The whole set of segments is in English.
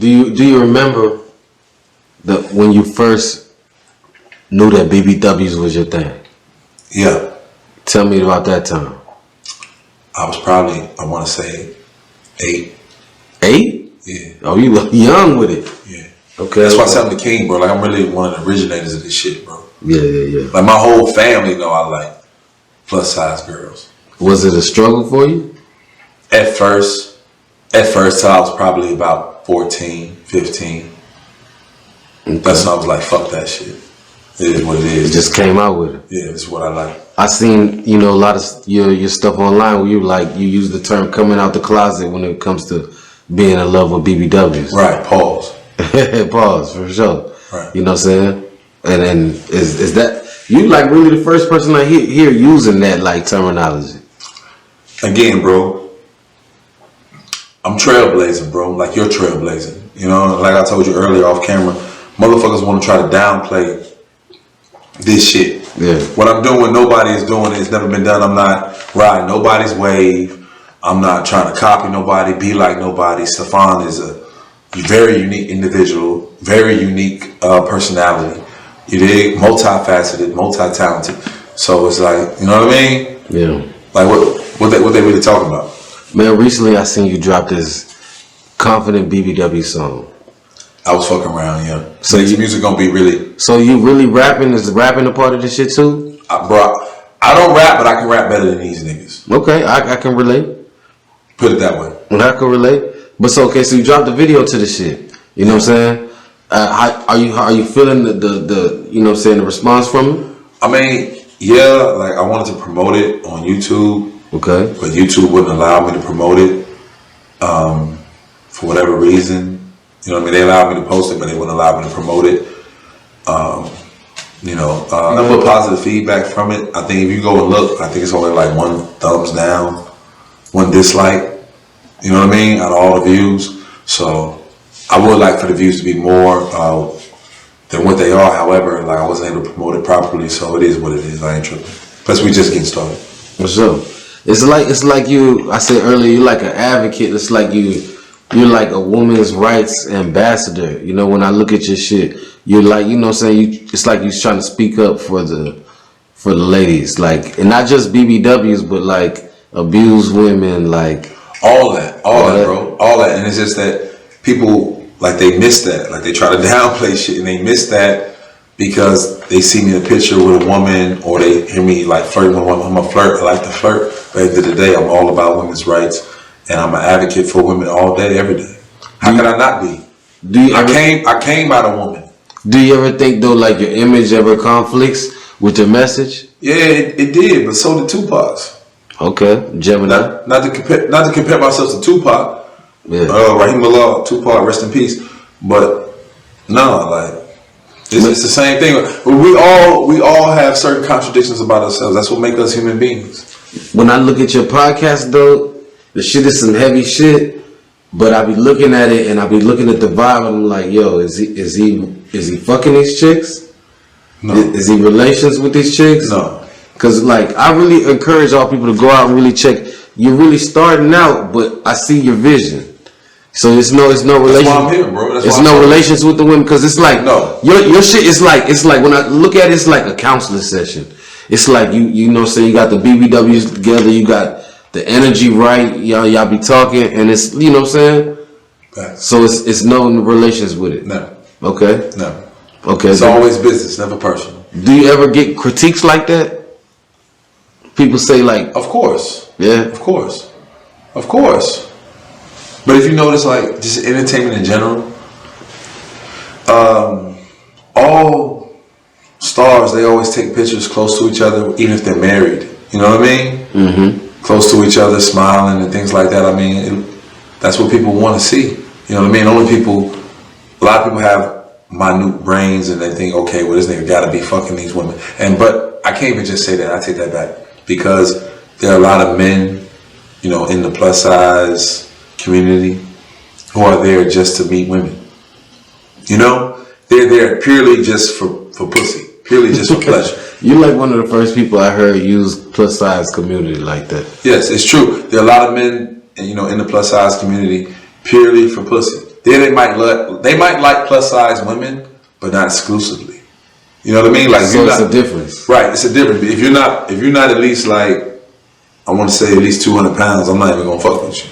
Do you remember when you first knew that BBWs was your thing? Yeah. Tell me about that time. I was probably, I want to say, 8. 8? Yeah. Oh, you look young with it. Yeah. Okay. That's why I said I'm the king, bro. Like, I'm really one of the originators of this shit, bro. Yeah. Like, my whole family know I like plus size girls. Was it a struggle for you? At first, till I was probably about 14, 15. Okay. That's when I was like, fuck that shit. It is what it is. It just came out with it. Yeah, it's what I like. I seen, a lot of your stuff online where you use the term coming out the closet when it comes to being in love with BBWs. Right, pause. Pause, for sure. Right. You know what I'm saying? And is that, you like really the first person I hear using that like terminology? Again, bro, I'm trailblazing, bro. Like you're trailblazing. You know, like I told you earlier off camera, motherfuckers want to try to downplay this shit. Yeah. What I'm doing, nobody is doing it. It's never been done. I'm not riding nobody's wave. I'm not trying to copy nobody, be like nobody. STEFAN is a very unique individual, very unique personality. You dig? Multifaceted, multi-talented. So it's like, you know what I mean? Yeah. Like what they really talking about? Man, recently I seen you drop this Confident BBW song. I was fucking around, yeah. So this music gonna be really. So you really rapping? Is rapping a part of this shit too? Bro, I don't rap, but I can rap better than these niggas. Okay, I can relate. Put it that way. I can relate. But so okay, so you dropped the video to the shit. You know what I'm saying? How are you feeling the you know what I'm saying, the response from it? I mean, yeah, like I wanted to promote it on YouTube. Okay. But YouTube wouldn't allow me to promote it for whatever reason. You know what I mean? They allowed me to post it, but they wouldn't allow me to promote it. I put positive feedback from it. I think if you go and look, I think it's only like 1 thumbs down, 1 dislike. You know what I mean? Out of all the views. So I would like for the views to be more than what they are. However, like I wasn't able to promote it properly, so it is what it is. I ain't tripping. Plus, we just getting started. For sure. It's like you. I said earlier, you're like an advocate. It's like you're like a woman's rights ambassador. You know, when I look at your shit, you're like, you know what I'm saying? It's like you're trying to speak up for the ladies. Like, and not just BBWs, but like abused women, like. All that, bro. All that. And it's just that people, like, they miss that. Like, they try to downplay shit and they miss that because they see me in a picture with a woman or they hear me, like, flirting with a woman. I'm a flirt. I like to flirt. But at the end of the day, I'm all about women's rights. And I'm an advocate for women all day, every day. How could I not be? I came out a woman. Do you ever think, though, like, your image ever conflicts with your message? Yeah, it did. But so did Tupac's. Okay, Gemini. Not to compare myself to Tupac. Yeah. Rahimullah, Tupac, rest in peace. But no, like it's the same thing. We all have certain contradictions about ourselves. That's what makes us human beings. When I look at your podcast, though, the shit is some heavy shit. But I be looking at it and I be looking at the vibe and I'm like, yo, is he fucking these chicks? No. Is he relations with these chicks? No. Cause like I really encourage all people to go out and really check. You're really starting out, but I see your vision. So it's no relation. That's why I'm here, bro. It's no relations with the women because it's like no. Your shit is like when I look at it, it's like a counseling session. It's like you know, say you got the BBWs together, you got the energy right, y'all be talking, and it's, you know what I'm saying. Right. So it's no relations with it. No. Okay. No. Okay. It's always business, never personal. Do you ever get critiques like that? People say like, of course, yeah, of course. But if you notice, like just entertainment in general, all stars, they always take pictures close to each other, even if they're married. You know what I mean? Mm-hmm. Close to each other, smiling and things like that. I mean, that's what people want to see. You know what I mean? A lot of people have minute brains and they think, okay, well, this nigga got to be fucking these women. But I can't even just say that. I take that back. Because there are a lot of men, you know, in the plus size community who are there just to meet women. You know, they're there purely just for pussy, purely just for pleasure. You're like one of the first people I heard use plus size community like that. Yes, it's true. There are a lot of men, you know, in the plus size community purely for pussy. Then they might like plus size women, but not exclusively. You know what I mean? Like, so it's a difference, right? It's a difference. If you're not at least like, I want to say at least 200 pounds, I'm not even gonna fuck with you.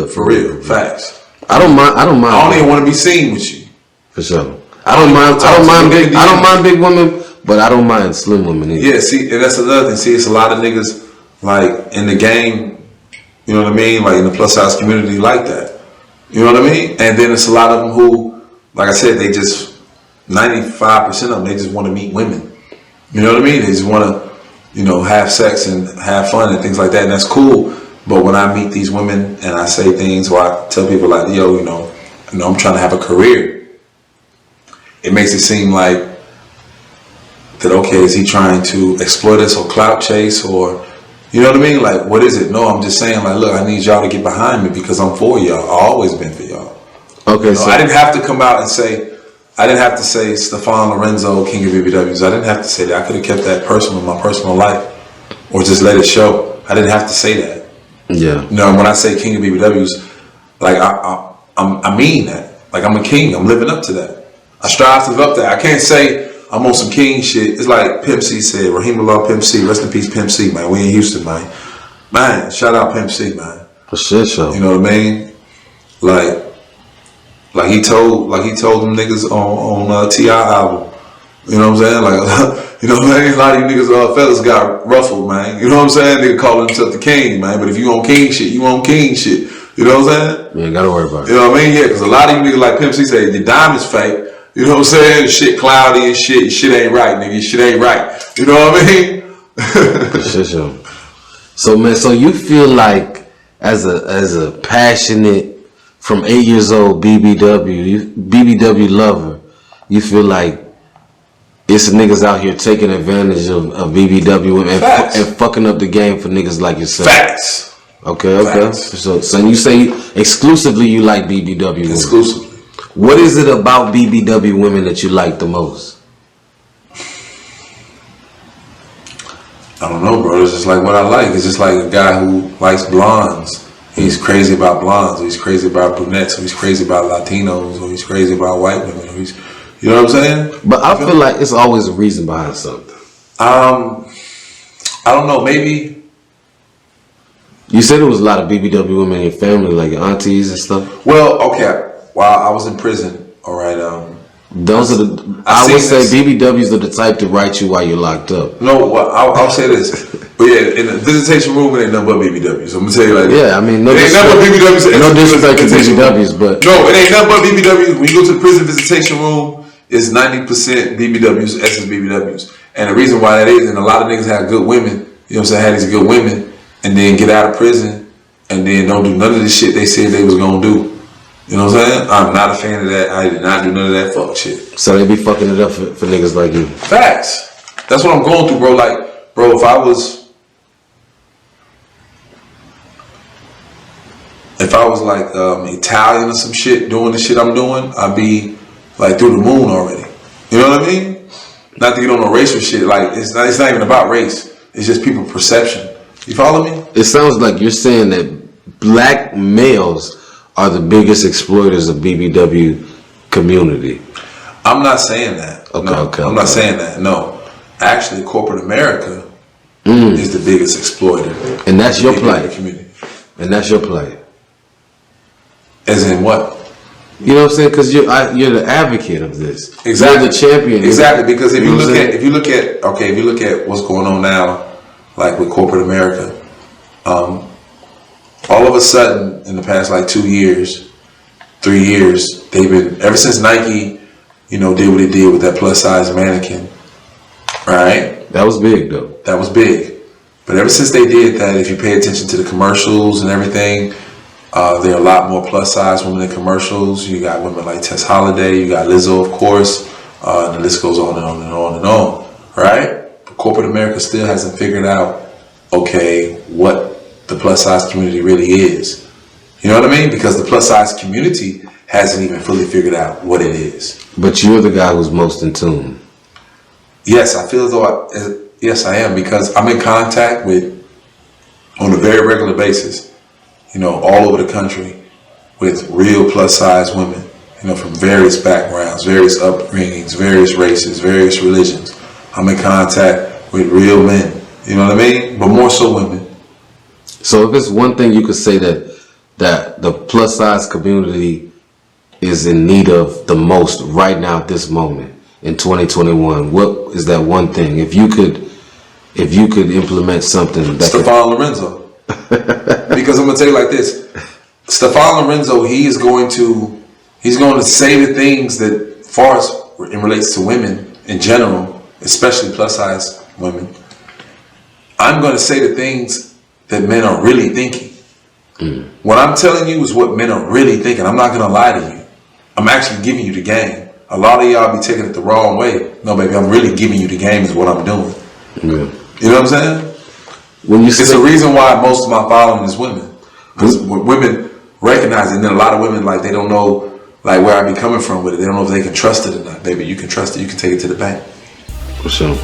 For real, facts. I don't mind. I don't even want to be seen with you. For sure. I don't mind big women, but I don't mind slim women either. Yeah, see, and that's another thing. See, it's a lot of niggas like in the game. You know what I mean? Like in the plus size community, like that. You know what I mean? And then it's a lot of them who, like I said, they just 95% of them they just want to meet women. You know what I mean? They just want to, have sex and have fun and things like that, and that's cool. But when I meet these women and I say things, or I tell people like, yo, I'm trying to have a career, it makes it seem like that, okay, is he trying to exploit us or clout chase, or, you know what I mean? Like, what is it? No, I'm just saying, like, look, I need y'all to get behind me because I'm for y'all. I've always been for y'all. Okay, so I didn't have to come out and say, STEFAN Lorenzo, King of BBWs. I didn't have to say that. I could have kept that personal, my personal life, or just let it show. I didn't have to say that. Yeah. When I say King of BBWs, like I mean that. Like I'm a king. I'm living up to that. I strive to live up to that. I can't say I'm on some king shit. It's like Pimp C said, Rahimullah Pimp C, rest in peace Pimp C, man. We in Houston, man. Man, shout out Pimp C, man. For sure. You know what I mean? Like he told them niggas on T.I. album. You know what I'm saying? Like, you know what I mean? A lot of you niggas, fellas got ruffled, man. You know what I'm saying? Nigga calling himself the king, man. But if you on king shit, you on king shit. You know what I'm saying? You ain't gotta worry about it. You know what I mean? Yeah, because a lot of you niggas like Pimp C say, the diamond's fake. You know what I'm saying? Shit cloudy and shit. Your shit ain't right, nigga. Your shit ain't right. You know what I mean? For sure. So, man, so you feel like as a passionate, from 8 years old BBW lover, you feel like it's niggas out here taking advantage of BBW and fucking up the game for niggas like yourself. Facts. Okay. Facts. So you say exclusively you like BBW women. Exclusively. What is it about BBW women that you like the most? I don't know, bro. It's just like what I like. It's just like a guy who likes blondes. He's crazy about blondes, or he's crazy about brunettes, or he's crazy about Latinos, or he's crazy about white women, or he's, you know what I'm saying? But I feel like it's always a reason behind something. I don't know, maybe. You said there was a lot of BBW women in your family, like your aunties and stuff. Well, okay. While I was in prison, all right. Those are I would say BBWs are the type to write you while you're locked up. No, well, I'll say this. But yeah, in the visitation room, it ain't nothing but BBWs. I'm gonna tell you like that. Yeah, I mean, no disrespect to BBWs, but no, it ain't nothing but BBWs. When you go to the prison visitation room, it's 90% BBWs, SS BBWs. And the reason why that is, and a lot of niggas have good women, you know what I'm saying, had these good women, and then get out of prison, and then don't do none of the shit they said they was gonna do. You know what I'm saying? I'm not a fan of that. I did not do none of that fuck shit. So they be fucking it up for niggas like you. Facts. That's what I'm going through, bro. Like, bro, if I was like Italian or some shit doing the shit I'm doing, I'd be like through the moon already. You know what I mean? Not to get on no racial shit. Like it's not even about race. It's just people perception. You follow me? It sounds like you're saying that black males are the biggest exploiters of BBW community. I'm not saying that. Okay. I'm not saying that. No. Actually, corporate America is the biggest exploiter. And that's your play. Community. And that's your play. As in what? You know what I'm saying? Because you're the advocate of this. Exactly. You're the champion. Exactly. Because if you look at what's going on now, like with corporate America, all of a sudden in the past like 2 years, 3 years, they've been, ever since Nike, did what they did with that plus size mannequin, right? That was big though. That was big. But ever since they did that, if you pay attention to the commercials and everything, there are a lot more plus size women in commercials. You got women like Tess Holliday, you got Lizzo, of course, and the list goes on and on and on and on, right? But corporate America still hasn't figured out, okay, what the plus size community really is. You know what I mean? Because the plus size community hasn't even fully figured out what it is. But you're the guy who's most in tune. Yes, I feel as though yes, I am, because I'm in contact with, on a very regular basis, all over the country, with real plus size women, you know, from various backgrounds, various upbringings, various races, various religions. I'm in contact with real men, you know what I mean? But more so women. So if it's one thing you could say that the plus size community is in need of the most right now at this moment in 2021, what is that one thing? If you could implement something that STEFAN Lorenzo. Because I'm gonna tell you like this. STEFAN Lorenzo, he's going to say the things that, far as it relates to women in general, especially plus size women, I'm going to say the things that men are really thinking. What I'm telling you is what men are really thinking. I'm not going to lie to you. I'm actually giving you the game. A lot of y'all be taking it the wrong way. No, baby, I'm really giving you the game is what I'm doing. Yeah. You know what I'm saying? When you It's the reason why most of my following is women. Because women recognize it, and then a lot of women, like, they don't know, like, where I be coming from with it. They don't know if they can trust it or not. Baby, you can trust it. You can take it to the bank. For sure.